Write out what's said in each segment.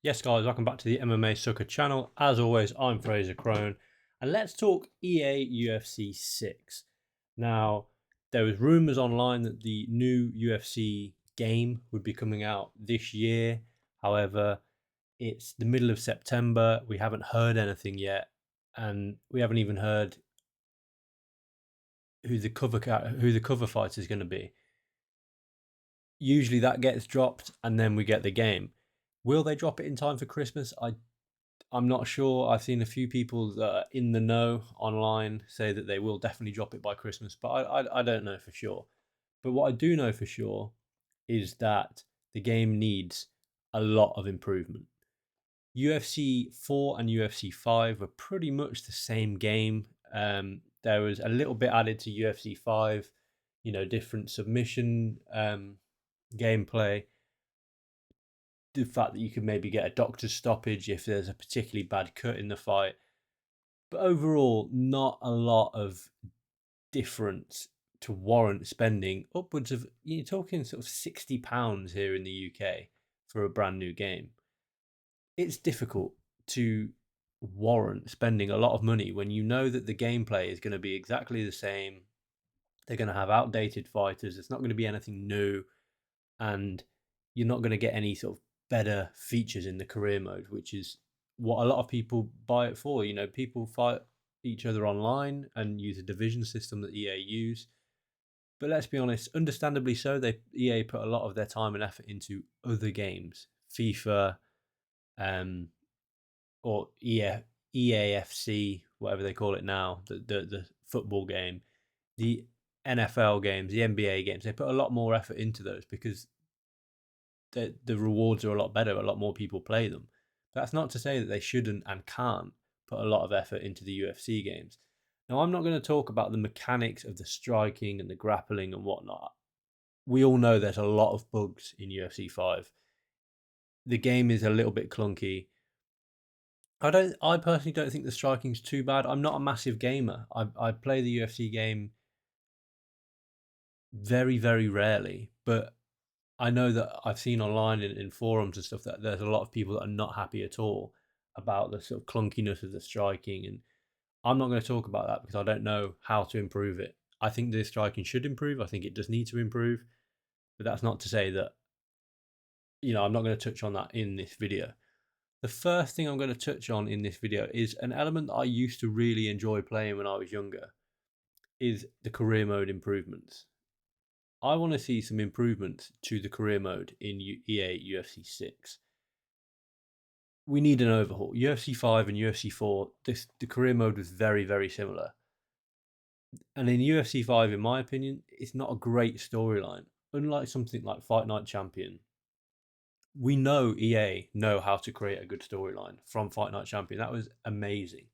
Yes, guys, welcome back to the MMA Sucker channel. As always, I'm Frazer Krohn, and let's talk EA UFC 6. Now, there was rumors online that the new UFC game would be coming out this year. However, it's the middle of September. We haven't heard anything yet, and we haven't even heard who the cover fighter is going to be. Usually, that gets dropped, and then we get the game. Will they drop it in time for Christmas? I'm not sure. I've seen a few people that are in the know online say that they will definitely drop it by Christmas, but I don't know for sure. But what I do know for sure is that the game needs a lot of improvement. UFC 4 and UFC 5 were pretty much the same game. There was a little bit added to UFC 5, different submission gameplay, the fact that you could maybe get a doctor's stoppage if there's a particularly bad cut in the fight. But overall, not a lot of difference to warrant spending upwards of, you're talking sort of £60 here in the UK for a brand new game. It's difficult to warrant spending a lot of money when you know that the gameplay is going to be exactly the same. They're going to have outdated fighters. It's not going to be anything new. And you're not going to get any sort of better features in the career mode, which is what a lot of people buy it for. People fight each other online and use a division system that EA use. But let's be honest, understandably so, EA put a lot of their time and effort into other games, FIFA, or EAFC, whatever they call it now, the football game, the NFL games, the NBA games. They put a lot more effort into those because the rewards are a lot better. A lot more people play them. But that's not to say that they shouldn't and can't put a lot of effort into the UFC games. Now, I'm not going to talk about the mechanics of the striking and the grappling and whatnot. We all know there's a lot of bugs in UFC 5. The game is a little bit clunky. I personally don't think the striking's too bad. I'm not a massive gamer. I play the UFC game very, very rarely, but I know that I've seen online in forums and stuff that there's a lot of people that are not happy at all about the sort of clunkiness of the striking, and I'm not going to talk about that because I don't know how to improve it. I think the striking should improve. I think it does need to improve, but that's not to say that I'm not going to touch on that in this video. The first thing I'm going to touch on in this video is an element that I used to really enjoy playing when I was younger, is the career mode improvements. I want to see some improvements to the career mode in EA UFC 6. We need an overhaul. UFC 5 and UFC 4, the career mode was very, very similar. And in UFC 5, in my opinion, it's not a great storyline. Unlike something like Fight Night Champion, we know EA know how to create a good storyline from Fight Night Champion. That was amazing.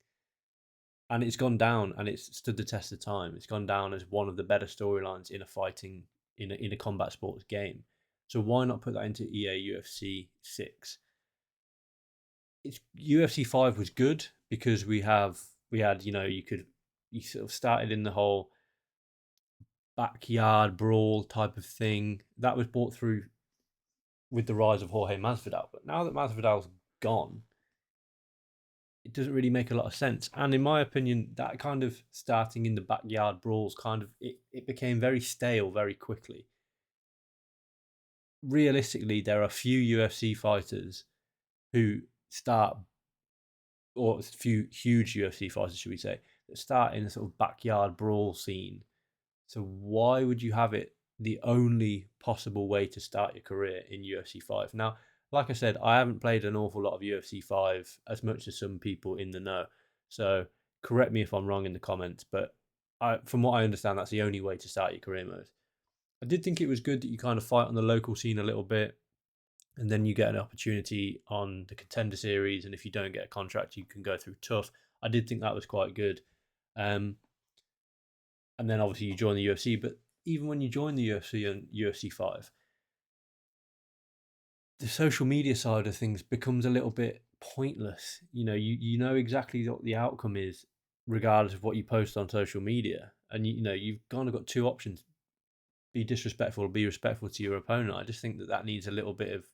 And it's gone down and it's stood the test of time. It's gone down as one of the better storylines in a fighting, in a combat sports game. So why not put that into EA UFC 6? UFC 5 was good because we had, you sort of started in the whole backyard brawl type of thing. That was brought through with the rise of Jorge Masvidal. But now that Masvidal's gone, it doesn't really make a lot of sense. And in my opinion, that kind of starting in the backyard brawls it became very stale very quickly. Realistically, there are few UFC fighters who start, or a few huge UFC fighters, should we say, that start in a sort of backyard brawl scene. So why would you have it the only possible way to start your career in UFC 5? Now, like I said, I haven't played an awful lot of UFC 5 as much as some people in the know. So correct me if I'm wrong in the comments, but from what I understand, that's the only way to start your career mode. I did think it was good that you kind of fight on the local scene a little bit, and then you get an opportunity on the Contender Series, and if you don't get a contract, you can go through tough. I did think that was quite good. And then obviously you join the UFC, but even when you join the UFC and UFC 5, the social media side of things becomes a little bit pointless. You know exactly what the outcome is, regardless of what you post on social media, and you've kind of got two options: be disrespectful or be respectful to your opponent. I just think that needs a little bit of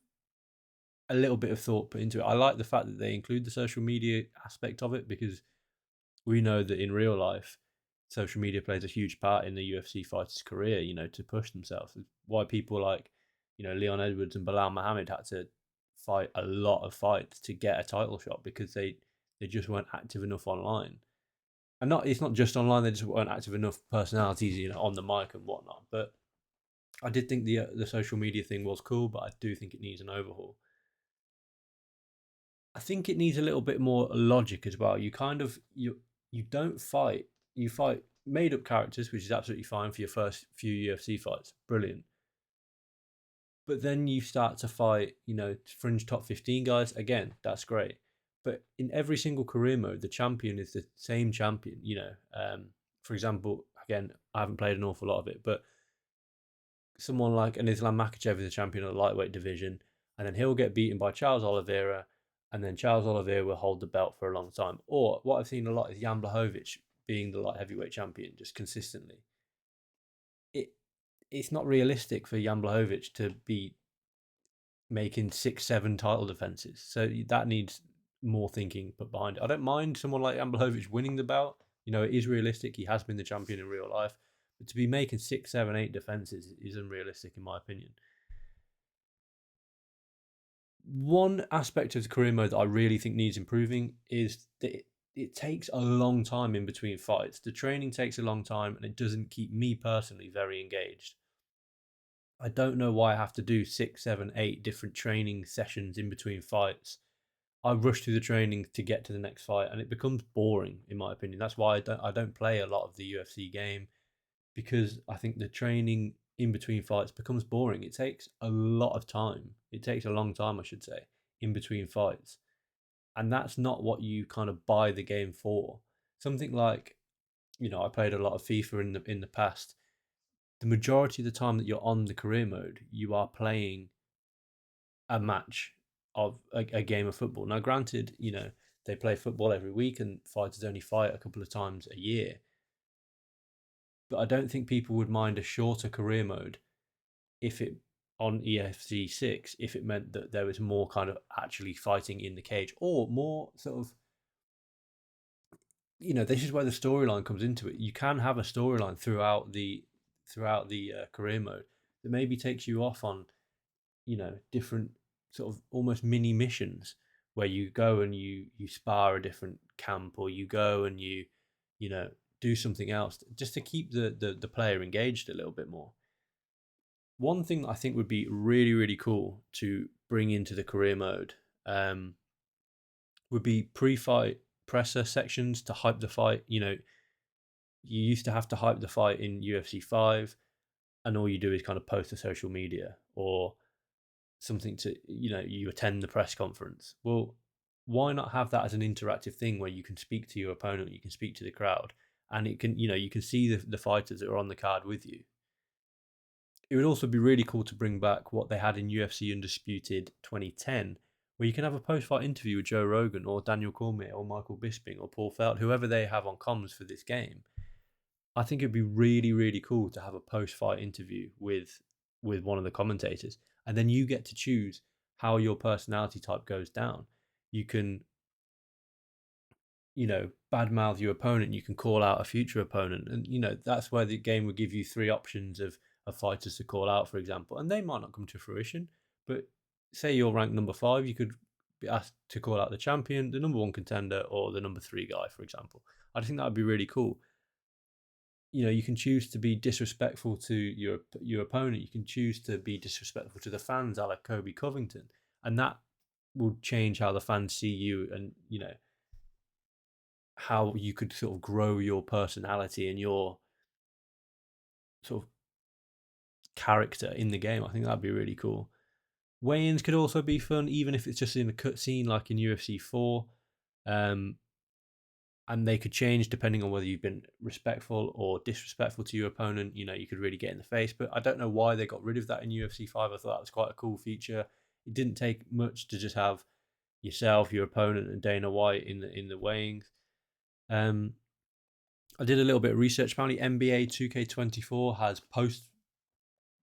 a little bit of thought put into it. I like the fact that they include the social media aspect of it, because we know that in real life, social media plays a huge part in the UFC fighter's career, to push themselves. It's why people like, Leon Edwards and Bilal Muhammad had to fight a lot of fights to get a title shot, because they just weren't active enough online. And it's not just online, they just weren't active enough personalities, on the mic and whatnot. But I did think the social media thing was cool, but I do think it needs an overhaul. I think it needs a little bit more logic as well. You don't fight. You fight made up characters, which is absolutely fine for your first few UFC fights. Brilliant. But then you start to fight, fringe top 15 guys. Again, that's great. But in every single career mode, the champion is the same champion. For example, again, I haven't played an awful lot of it, but someone like an Islam Makhachev is a champion of the lightweight division, and then he'll get beaten by Charles Oliveira, and then Charles Oliveira will hold the belt for a long time. Or what I've seen a lot is Jan Blachowicz being the light heavyweight champion just consistently. It's not realistic for Jan Blachowicz to be making 6, 7 title defenses. So that needs more thinking put behind it. I don't mind someone like Jan Blachowicz winning the belt. It is realistic. He has been the champion in real life. But to be making 6, 7, 8 defenses is unrealistic, in my opinion. One aspect of the career mode that I really think needs improving is that it takes a long time in between fights. The training takes a long time, and it doesn't keep me personally very engaged. I don't know why I have to do 6, 7, 8 different training sessions in between fights. I rush through the training to get to the next fight, and it becomes boring, in my opinion. That's why I don't play a lot of the UFC game, because I think the training in between fights becomes boring. It takes a lot of time. It takes a long time, I should say, in between fights. And that's not what you kind of buy the game for. Something like, I played a lot of FIFA in the past. The majority of the time that you're on the career mode, you are playing a match of a game of football. Now, granted, they play football every week and fighters only fight a couple of times a year. But I don't think people would mind a shorter career mode if it on EFC 6 if it meant that there was more kind of actually fighting in the cage, or more sort of, this is where the storyline comes into it. You can have a storyline throughout the career mode that maybe takes you off on, different sort of almost mini missions, where you go and you spar a different camp, or you go and you know do something else, just to keep the player engaged a little bit more. One thing that I think would be really, really cool to bring into the career mode would be pre-fight presser sections to hype the fight. You used to have to hype the fight in UFC 5, and all you do is kind of post to social media or something to, you attend the press conference. Well, why not have that as an interactive thing where you can speak to your opponent, you can speak to the crowd, and it can, you can see the fighters that are on the card with you. It would also be really cool to bring back what they had in UFC Undisputed 2010, where you can have a post-fight interview with Joe Rogan or Daniel Cormier or Michael Bisping or Paul Felt, whoever they have on comms for this game. I think it'd be really, really cool to have a post-fight interview with one of the commentators, and then you get to choose how your personality type goes down. You can, badmouth your opponent. You can call out a future opponent, and that's where the game would give you 3 options of fighters to call out, for example, and they might not come to fruition. But say you're ranked number 5, you could be asked to call out the champion, the number 1 contender, or the number 3 guy, for example. I think that would be really cool. You can choose to be disrespectful to your opponent. You can choose to be disrespectful to the fans, a la Kobe Covington, and that will change how the fans see you, and how you could sort of grow your personality and your sort of character in the game. I think that'd be really cool. Weigh-ins could also be fun, even if it's just in a cutscene like in UFC 4. And they could change depending on whether you've been respectful or disrespectful to your opponent. You could really get in the face. But I don't know why they got rid of that in UFC 5. I thought that was quite a cool feature. It didn't take much to just have yourself, your opponent, and Dana White in the weighings. I did a little bit of research. Apparently, NBA 2K24 has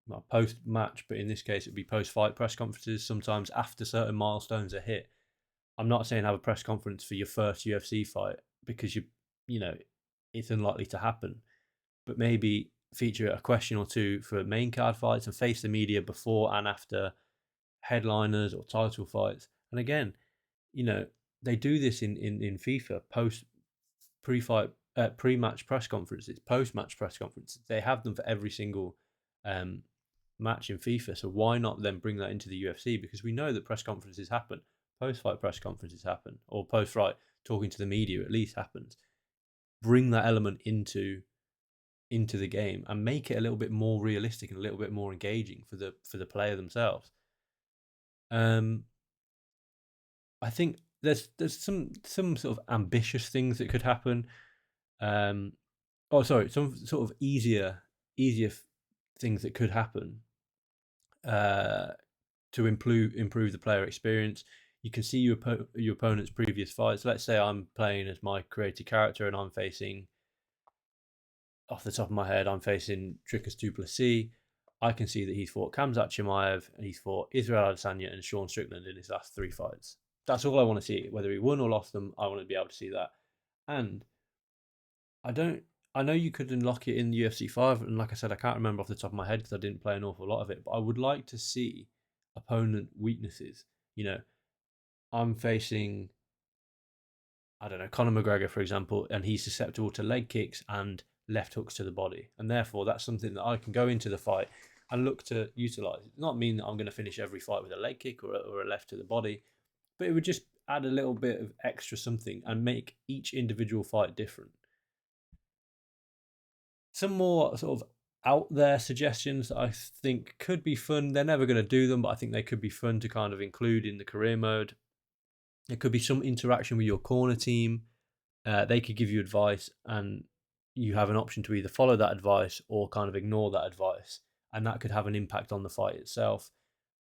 well, post match, but in this case it'd be post fight press conferences. Sometimes after certain milestones are hit. I'm not saying have a press conference for your first UFC fight because you know it's unlikely to happen, but maybe feature a question or two for main card fights and face the media before and after headliners or title fights. And again, you know, they do this in FIFA post pre-fight pre-match press conferences, post-match press conferences. They have them for every single um, match in FIFA. So why not then bring that into the UFC? Because we know that press conferences happen, post-fight press conferences happen, or post-fight talking to the media at least happens. Bring that element into the game and make it a little bit more realistic and a little bit more engaging for the player themselves. I think there's some sort of ambitious things that could happen. Um, some sort of easier things that could happen uh, to improve the player experience. You can see your opponent's previous fights. Let's say I'm playing as my created character and I'm facing, off the top of my head, I'm facing Dricus du Plessis. I can see that he's fought Khamzat Chimaev and he's fought Israel Adesanya and Sean Strickland in his last 3 fights. That's all I want to see. Whether he won or lost them, I want to be able to see that. And I don't. I know you could unlock it in UFC 5, and like I said, I can't remember off the top of my head because I didn't play an awful lot of it. But I would like to see opponent weaknesses. You know, I'm facing, I don't know, Conor McGregor, for example, and he's susceptible to leg kicks and left hooks to the body. And therefore, that's something that I can go into the fight and look to utilize. It does not mean that I'm going to finish every fight with a leg kick or a left to the body, but it would just add a little bit of extra something and make each individual fight different. Some more sort of out there suggestions that I think could be fun. They're never going to do them, but I think they could be fun to kind of include in the career mode. There could be some interaction with your corner team. They could give you advice, and you have an option to either follow that advice or kind of ignore that advice, and that could have an impact on the fight itself.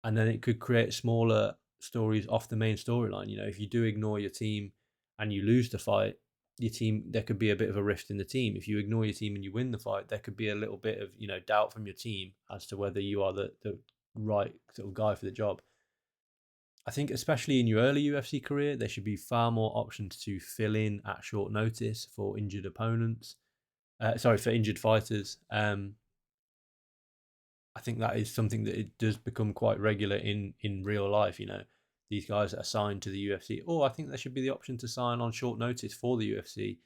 And then it could create smaller stories off the main storyline. You know, if you do ignore your team and you lose the fight, your team, there could be a bit of a rift in the team. If you ignore your team and you win the fight, there could be a little bit of, you know, doubt from your team as to whether you are the right sort of guy for the job. I think especially in your early UFC career, there should be far more options to fill in at short notice for injured opponents. For injured fighters. I think that is something that it does become quite regular in real life. You know, these guys that are signed to the UFC, or I think there should be the option to sign on short notice for the UFC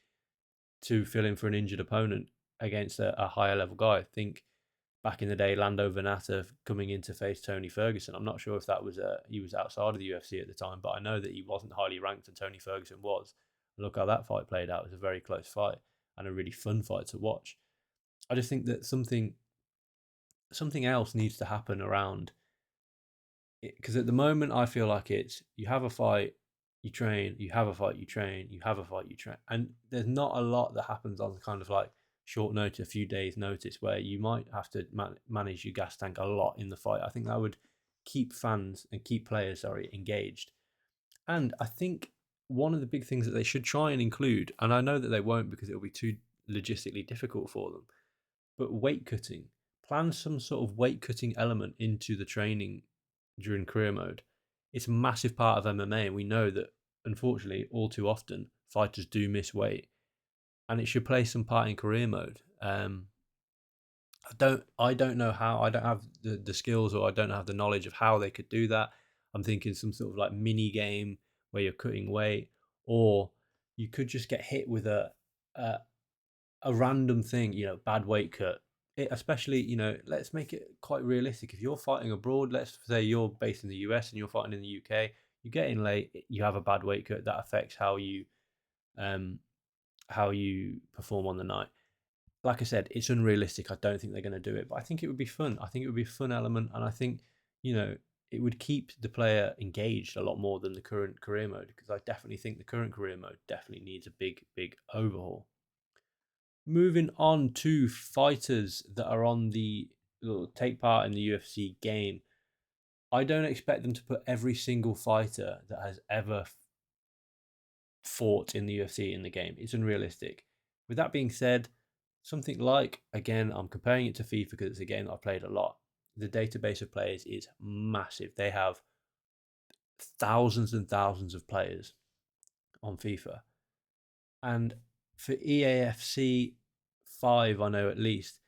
to fill in for an injured opponent against a higher level guy. I think back in the day, Lando Venata coming in to face Tony Ferguson. I'm not sure if that was he was outside of the UFC at the time, but I know that he wasn't highly ranked and Tony Ferguson was. Look how that fight played out. It was a very close fight and a really fun fight to watch. I just think that something else needs to happen around it, because at the moment I feel like it's you have a fight, you train, you have a fight, you train, you have a fight, you train, and there's not a lot that happens on kind of like short notice, a few days notice, where you might have to manage your gas tank a lot in the fight. I think that would keep fans and keep players, engaged. And I think one of the big things that they should try and include, and I know that they won't because it'll be too logistically difficult for them, but weight cutting. Plan some sort of weight cutting element into the training during career mode. It's a massive part of MMA, and we know that unfortunately, all too often, fighters do miss weight, and it should play some part in career mode. I don't know how. I don't have the skills, or I don't have the knowledge of how they could do that. I'm thinking some sort of like mini game where you're cutting weight, or you could just get hit with a, a random thing, you know, bad weight cut. Especially, you know, let's make it quite realistic. If you're fighting abroad, let's say you're based in the US and you're fighting in the UK, you get in late, you have a bad weight cut that affects um how you perform on the night. Like I said, it's unrealistic. I don't think they're going to do it, but I think it would be fun. I think it would be a fun element, and I think, you know, it would keep the player engaged a lot more than the current career mode, because I definitely think the current career mode definitely needs a big overhaul. Moving on to fighters that are on the take part in the UFC game, I don't expect them to put every single fighter that has ever fought in the UFC in the game. It's unrealistic. With that being said, something like, again, I'm comparing it to FIFA because it's a game that I've played a lot. the database of players is massive. They have thousands and thousands of players on FIFA. And for EAFC 5, I know at least,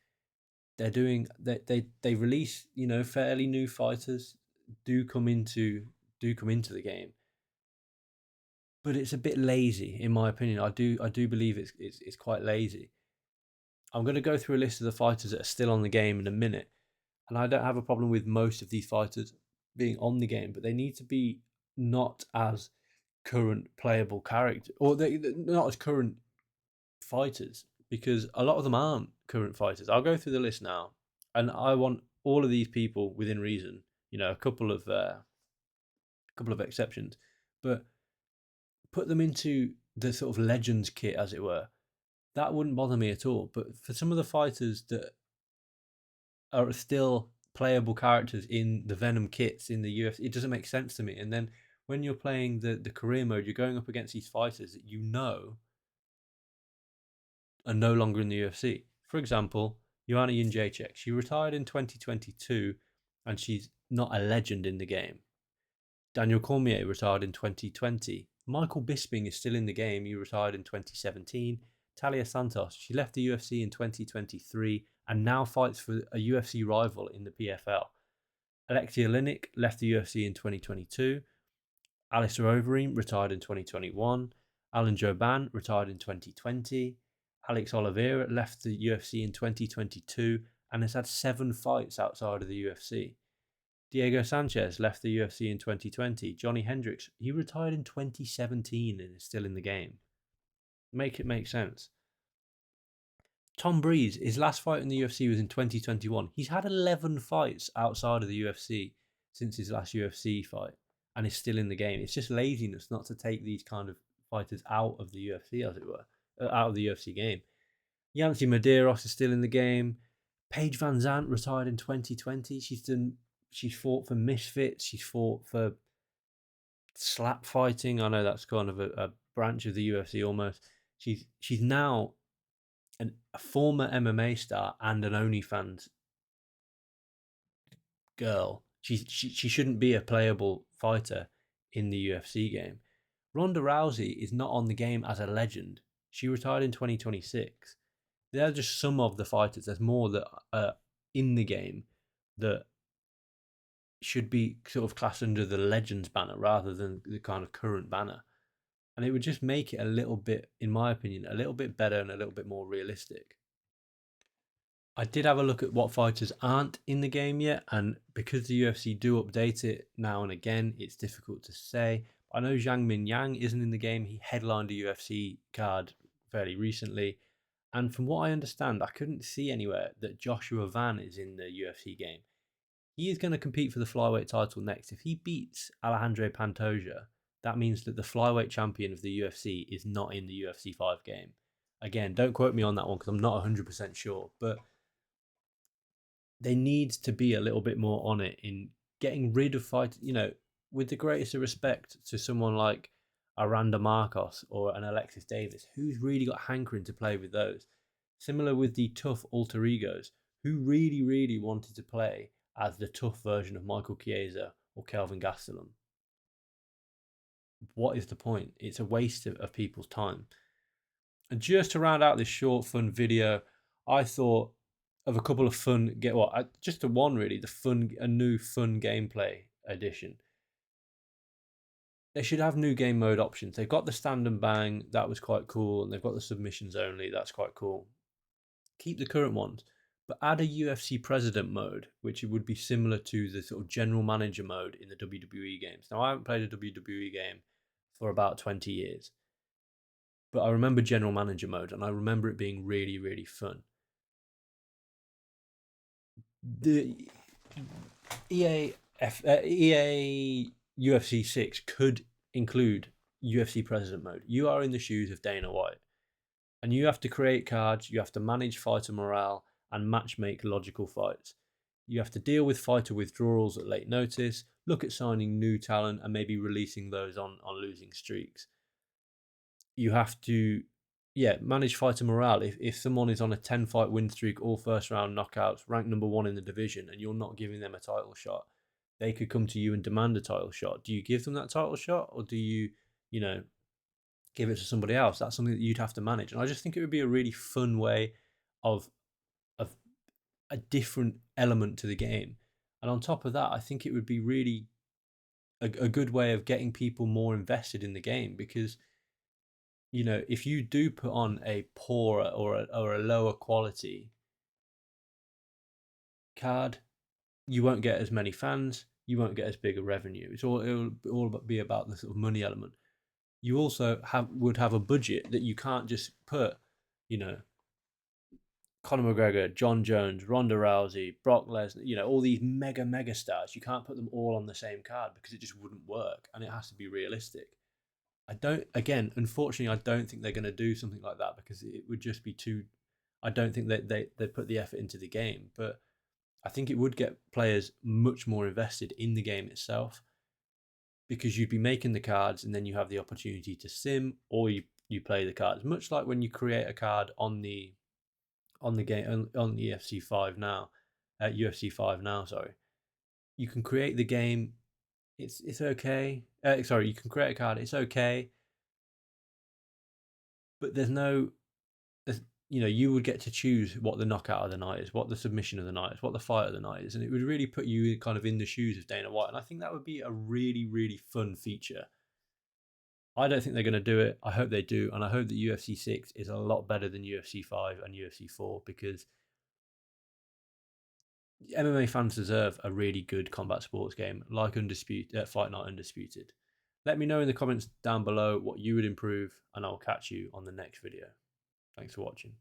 they're doing they release, fairly new fighters do come into the game, but it's a bit lazy in my opinion. I do believe it's quite lazy. I'm going to go through a list of the fighters that are still on the game in a minute, and I don't have a problem with most of these fighters being on the game, but they need to be not as current playable character, or they're not as current fighters, because a lot of them aren't current fighters. I'll go through the list now, and I want all of these people within reason. A couple of exceptions, but put them into the sort of Legends kit, as it were. That wouldn't bother me at all. But for some of the fighters that are still playable characters in the Venom kits in the UFC, it doesn't make sense to me. And then when you're playing the career mode, you're going up against these fighters that are no longer in the UFC. For example, Joanna Jędrzejczyk. She retired in 2022, and she's not a legend in the game. Daniel Cormier retired in 2020. Michael Bisping is still in the game. He retired in 2017. Talia Santos, she left the UFC in 2023 and now fights for a UFC rival in the PFL. Alexia Linick left the UFC in 2022. Alistair Overeem retired in 2021. Alan Jouban retired in 2020. Alex Oliveira left the UFC in 2022 and has had 7 fights outside of the UFC. Diego Sanchez left the UFC in 2020. Johnny Hendricks, he retired in 2017 and is still in the game. Make it make sense. Tom Breeze, his last fight in the UFC was in 2021. He's had 11 fights outside of the UFC since his last UFC fight and is still in the game. It's just laziness not to take these kind of fighters out of the UFC, as it were, out of the UFC game. Yancy Medeiros is still in the game. Paige Van Zandt retired in 2020. She's fought for Misfits. She's fought for slap fighting. I know that's kind of a branch of the UFC almost. She's now a former MMA star and an OnlyFans girl. She shouldn't be a playable fighter in the UFC game. Ronda Rousey is not on the game as a legend. She retired in 2026. They're just some of the fighters. There's more that are in the game that should be sort of classed under the Legends banner rather than the kind of current banner. And it would just make it a little bit, in my opinion, a little bit better and a little bit more realistic. I did have a look at what fighters aren't in the game yet, and because the UFC do update it now and again, it's difficult to say. I know Zhang Min Yang isn't in the game. He headlined a UFC card fairly recently. And from what I understand, I couldn't see anywhere that Joshua Van is in the UFC game. He is going to compete for the flyweight title next. If he beats Alejandro Pantoja, that means that the flyweight champion of the UFC is not in the UFC 5 game. Again, don't quote me on that one because I'm not 100% sure, but they need to be a little bit more on it in getting rid of fighters, with the greatest of respect to someone like Aranda Marcos or an Alexis Davis, who's really got hankering to play with those. Similar with the tough alter egos, who really, really wanted to play as the tough version of Michael Chiesa or Kelvin Gastelum. What is the point? It's a waste of people's time. And just to round out this short, fun video, I thought of a couple of fun just the one really, a new fun gameplay addition. They should have new game mode options. They've got the stand and bang, that was quite cool, and they've got the submissions only, that's quite cool. Keep the current ones, but add a UFC president mode, which would be similar to the sort of general manager mode in the WWE games. Now, I haven't played a WWE game for about 20 years, but I remember general manager mode, and I remember it being really, really fun. The EA UFC 6 could include UFC president mode. You are in the shoes of Dana White, and you have to create cards, you have to manage fighter morale, and matchmake logical fights. You have to deal with fighter withdrawals at late notice, look at signing new talent, and maybe releasing those on losing streaks. You have to yeah, manage fighter morale. If someone is on a 10 fight win streak, all first round knockouts, ranked number one in the division, and you're not giving them a title shot, they could come to you and demand a title shot. Do you give them that title shot, or do you know, give it to somebody else? That's something that you'd have to manage. And I just think it would be a really fun way of of a different element to the game. And on top of that, I think it would be really a good way of getting people more invested in the game, because if you do put on a poorer or a lower quality card, you won't get as many fans, you won't get as big a revenue. It'll be about the sort of money element. You also would have a budget that you can't just put, you know, Conor McGregor, John Jones, Ronda Rousey, Brock Lesnar, all these mega stars. You can't put them all on the same card because it just wouldn't work, and it has to be realistic. Unfortunately, I don't think they're going to do something like that, because it would just be too. I don't think that they put the effort into the game, but I think it would get players much more invested in the game itself, because you'd be making the cards and then you have the opportunity to sim, or you play the cards, much like when you create a card on the game on EFC 5 now, UFC 5 now. Sorry, you can create the game. It's okay. Sorry, you can create a card. It's okay, but you would get to choose what the knockout of the night is, what the submission of the night is, what the fight of the night is, and it would really put you kind of in the shoes of Dana White. And I think that would be a really, really fun feature. I don't think they're going to do it. I hope they do, and I hope that UFC 6 is a lot better than UFC 5 and UFC 4, because MMA fans deserve a really good combat sports game like Fight Night Undisputed. Let me know in the comments down below what you would improve, and I'll catch you on the next video. Thanks for watching.